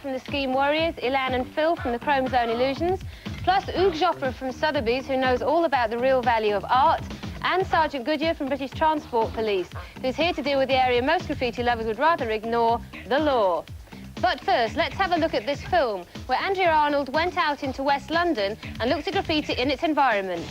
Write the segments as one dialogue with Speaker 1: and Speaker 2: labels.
Speaker 1: from the Scheme Warriors, Ilan and Phil from the Chrome Zone Illusions, plus Hugues Joffre from Sotheby's, who knows all about the real value of art, and Sergeant Goodyear from British Transport Police, who's here to deal with the area most graffiti lovers would rather ignore, the law. But first, let's have a look at this film, where Andrea Arnold went out into West London and looked at graffiti in its environment.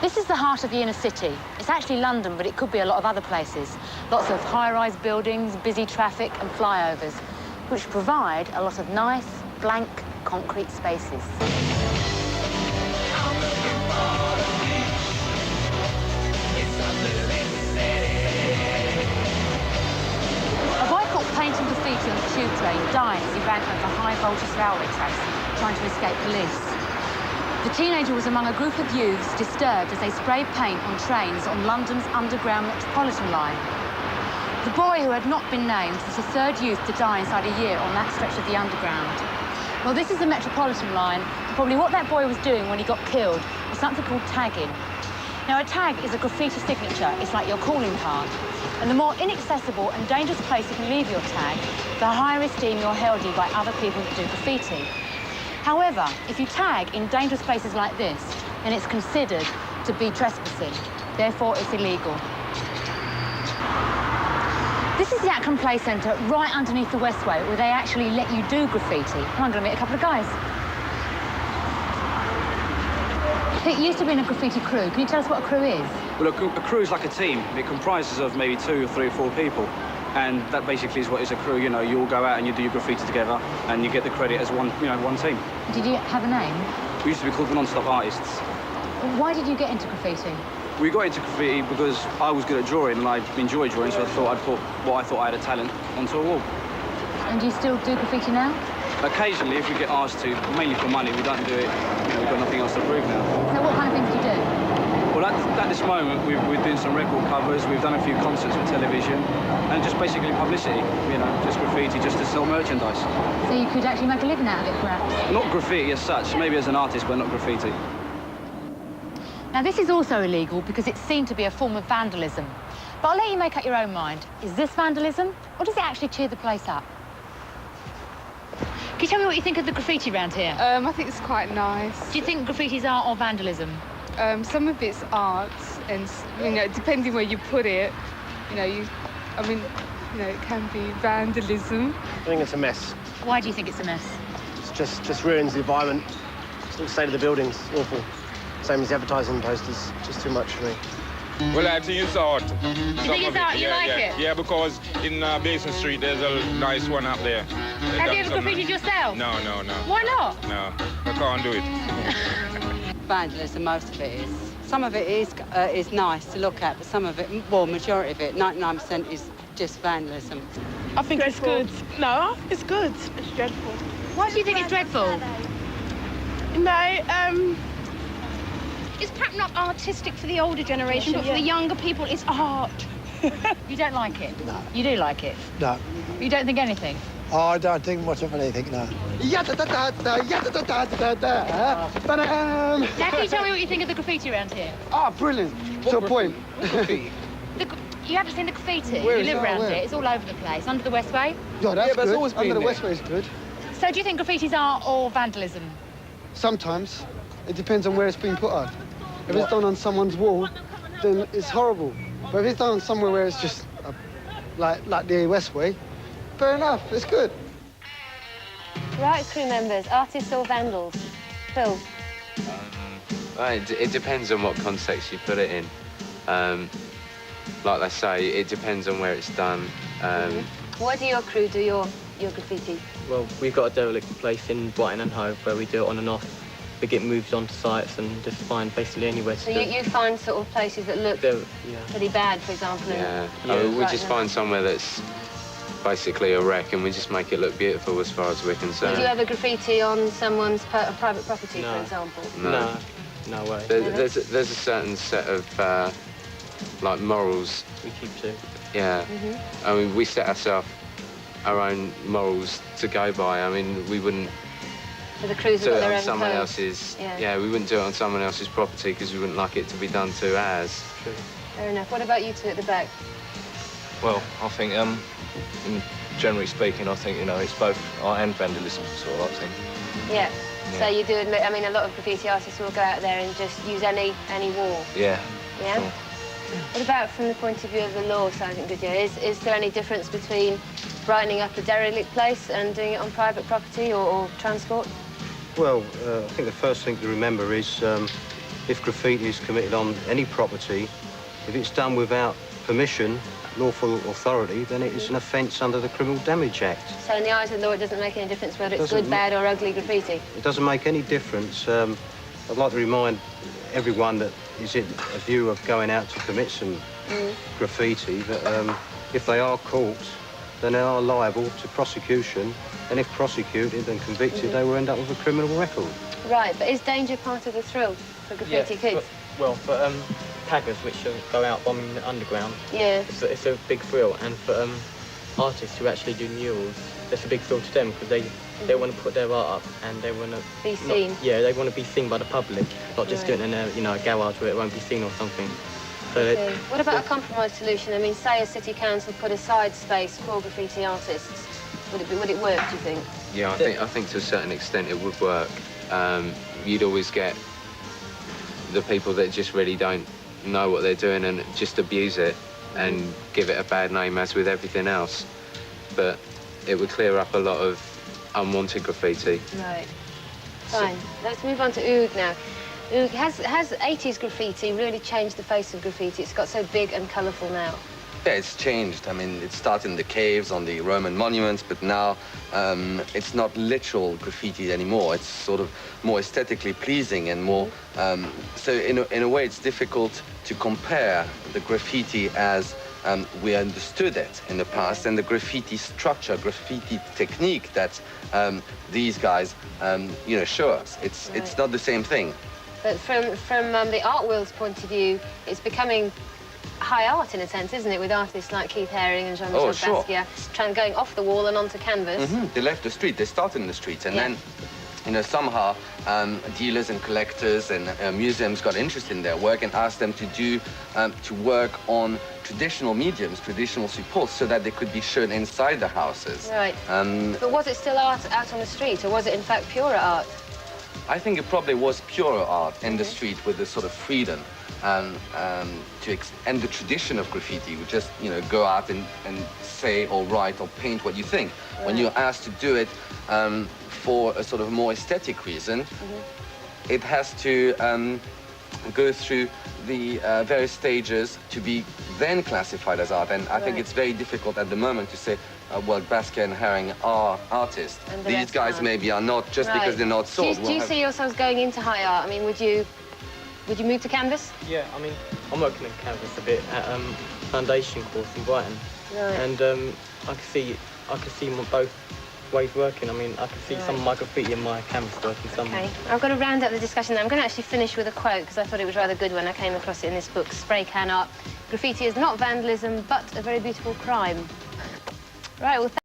Speaker 2: This is the heart of the inner city. It's actually London, but it could be a lot of other places. Lots of high-rise buildings, busy traffic and flyovers, which provide a lot of nice, blank, concrete spaces. A boy caught painting graffiti on the tube train died as he ran over high-voltage railway tracks, trying to escape police. The teenager was among a group of youths disturbed as they sprayed paint on trains on London's underground Metropolitan line. The boy, who had not been named, was the third youth to die inside a year on that stretch of the underground. Well, this is the Metropolitan line. Probably what that boy was doing when he got killed was something called tagging. Now, a tag is a graffiti signature. It's like your calling card. And the more inaccessible and dangerous place you can leave your tag, the higher esteem you're held in by other people that do graffiti. However, if you tag in dangerous places like this, then it's considered to be trespassing. Therefore, it's illegal. This is the Acton Play Centre, right underneath the Westway, where they actually let you do graffiti. I'm going to meet a couple of guys. Pete, you used to be in a graffiti crew. Can you tell us what a crew is?
Speaker 3: Well, a crew is like a team. It comprises of maybe 2 or 3 or 4 people. And that basically is what is a crew. You know, you all go out and you do your graffiti together, and you get the credit as one team.
Speaker 2: Did you have a name?
Speaker 3: We used to be called the Non-Stop Artists.
Speaker 2: Why did you get into graffiti?
Speaker 3: We got into graffiti because I was good at drawing and I enjoy drawing, so I thought I'd put what I thought I had a talent onto a wall.
Speaker 2: And do you still do graffiti now?
Speaker 3: Occasionally, if we get asked to, mainly for money, we don't do it. We've got nothing else to prove now.
Speaker 2: So what kind of things do you do?
Speaker 3: Well, at this moment, we're doing some record covers, we've done a few concerts for television, and just basically publicity, just graffiti, just to sell merchandise.
Speaker 2: So you could actually make a living out of it, perhaps?
Speaker 3: Not graffiti as such, maybe as an artist, but not graffiti.
Speaker 2: Now, this is also illegal because it's seen to be a form of vandalism. But I'll let you make up your own mind. Is this vandalism, or does it actually cheer the place up? Can you tell me what you think of the graffiti around here?
Speaker 4: I think it's quite nice.
Speaker 2: Do you think graffiti's art or vandalism?
Speaker 4: Some of it's art, and depending where you put it, it can be vandalism.
Speaker 5: I think it's a mess.
Speaker 2: Why do you think it's a mess?
Speaker 5: It just ruins the environment. The state of the building's awful. Same as the advertising posters. Just too much for me.
Speaker 6: Well, I think it's art.
Speaker 2: You think it's art? You like it?
Speaker 6: Yeah, because in Basin Street, there's a nice one up there.
Speaker 2: Have you ever graffitied yourself?
Speaker 6: No.
Speaker 2: Why not?
Speaker 6: No, I can't do it.
Speaker 7: Vandalism, most of it is. Some of it is nice to look at, but some of it, well, majority of it, 99% is just vandalism.
Speaker 8: I think it's good. No, it's good. It's dreadful.
Speaker 2: Why do you think it's dreadful?
Speaker 8: No,
Speaker 9: It's perhaps not artistic for the older generation, but for the younger people, it's art.
Speaker 2: You don't like it?
Speaker 10: No.
Speaker 2: You do like it?
Speaker 10: No.
Speaker 2: You don't think anything?
Speaker 10: Oh, I don't think much of anything, no.
Speaker 2: Now, can you tell me what you think of the graffiti around here?
Speaker 10: Ah, brilliant. To a point.
Speaker 2: You haven't seen the graffiti?
Speaker 10: Where
Speaker 2: you
Speaker 10: is
Speaker 2: live
Speaker 10: it?
Speaker 2: around
Speaker 10: Where?
Speaker 2: here. It's all over the place. Under the Westway?
Speaker 10: Yeah, that's
Speaker 11: but it's
Speaker 10: good.
Speaker 11: always been
Speaker 10: Under the
Speaker 11: there.
Speaker 10: Westway is good.
Speaker 2: So do you think graffiti's art or vandalism?
Speaker 10: Sometimes. It depends on where it's been put on. If it's done on someone's wall, then it's horrible. But if it's done somewhere where it's just like the Westway, fair enough, it's good.
Speaker 1: Right, crew members, artists or vandals? Phil?
Speaker 12: It depends on what context you put it in. Like I say, it depends on where it's done.
Speaker 1: Why do your crew do your graffiti?
Speaker 13: Well, we've got a derelict place in Brighton and Hove where we do it on and off.
Speaker 11: they get moved onto sites and just find basically anywhere to
Speaker 1: So
Speaker 11: do.
Speaker 1: you find sort of places that look pretty bad, for example.
Speaker 12: Yeah,
Speaker 1: and
Speaker 12: we just find somewhere that's basically a wreck and we just make it look beautiful as far as we're concerned.
Speaker 1: Would you ever graffiti on someone's private property, for example?
Speaker 11: No way.
Speaker 12: There's a certain set of like morals.
Speaker 11: We keep to.
Speaker 12: Yeah. I mean, we set ourselves our own morals to go by. I mean, we wouldn't
Speaker 1: So the crews
Speaker 12: do
Speaker 1: have got
Speaker 12: it
Speaker 1: their
Speaker 12: on
Speaker 1: own
Speaker 12: someone
Speaker 1: codes.
Speaker 12: else's.
Speaker 1: Yeah.
Speaker 12: We wouldn't do it on someone else's property because we wouldn't like it to be done to ours.
Speaker 11: True.
Speaker 1: Fair enough. What about you two at the back?
Speaker 13: Well, I think, generally speaking, I think, it's both art and vandalism sort of thing.
Speaker 1: Yeah. So you do admit, I mean, a lot of graffiti artists will go out there and just use any wall.
Speaker 13: Yeah.
Speaker 1: Yeah?
Speaker 13: Sure.
Speaker 1: What about from the point of view of the law, Sergeant Goodyear? Is there any difference between brightening up a derelict place and doing it on private property or transport?
Speaker 14: Well, I think the first thing to remember is if graffiti is committed on any property, if it's done without permission, lawful authority, then it is an offence under the Criminal Damage Act.
Speaker 1: So in the eyes of the law, it doesn't make any difference whether it's
Speaker 14: Doesn't
Speaker 1: good, bad or ugly graffiti?
Speaker 14: It doesn't make any difference. I'd like to remind everyone that is in a view of going out to commit some graffiti that if they are caught, then they are liable to prosecution, and if prosecuted and convicted, they will end up with a criminal record.
Speaker 1: Right, but is danger part of the thrill for graffiti kids?
Speaker 11: Well, for taggers, which go out bombing the underground,
Speaker 1: Yeah.
Speaker 11: it's a big thrill, and for artists who actually do murals, it's a big thrill to them because they want to put their art up and they want to
Speaker 1: be seen.
Speaker 11: They want to be seen by the public, not just doing it in a garage where it won't be seen or something. So
Speaker 1: Okay. What about a compromise solution? I mean, say a city council put aside space for graffiti artists. Would it work, do you think?
Speaker 12: Yeah, I think to a certain extent it would work. You'd always get the people that just really don't know what they're doing and just abuse it and give it a bad name, as with everything else. But it would clear up a lot of unwanted graffiti.
Speaker 1: Right. Fine. Let's move on to Oog now. Oog, has 80s graffiti really changed the face of graffiti? It's got so big and colourful now.
Speaker 15: Yeah, it's changed. I mean, it started in the caves on the Roman monuments, but now it's not literal graffiti anymore. It's sort of more aesthetically pleasing and more... so in a way, it's difficult to compare the graffiti as we understood it in the past and the graffiti structure, graffiti technique that these guys, show us. It's not the same thing.
Speaker 1: But from the art world's point of view, it's becoming high art in a sense, isn't it? With artists like Keith Haring and Jean-Michel Basquiat going off the wall and onto canvas.
Speaker 15: They left the street. They started in the streets, and then, somehow dealers and collectors and museums got interested in their work and asked them to work on traditional mediums, traditional supports, so that they could be shown inside the houses.
Speaker 1: Right. But was it still art out on the street, or was it in fact purer art?
Speaker 15: I think it probably was purer art in the street with this sort of freedom and the tradition of graffiti. We just, go out and say or write or paint what you think. Right. When you're asked to do it for a sort of more aesthetic reason, it has to go through the various stages to be then classified as art. And I think it's very difficult at the moment to say, well, Basquiat and Haring are artists. These guys maybe are not, just because they're not sold.
Speaker 1: Do you see yourselves going into high art? I mean, would you move to canvas?
Speaker 11: Yeah, I mean, I'm working in canvas a bit at foundation course in Brighton.
Speaker 1: Right.
Speaker 11: And I can see both ways working. I mean, I can see some of my graffiti and my canvas working.
Speaker 1: Okay, I've got to round up the discussion now. I'm going to actually finish with a quote, because I thought it was rather good when I came across it in this book, Spray Can Art. Graffiti is not vandalism, but a very beautiful crime. Right, well,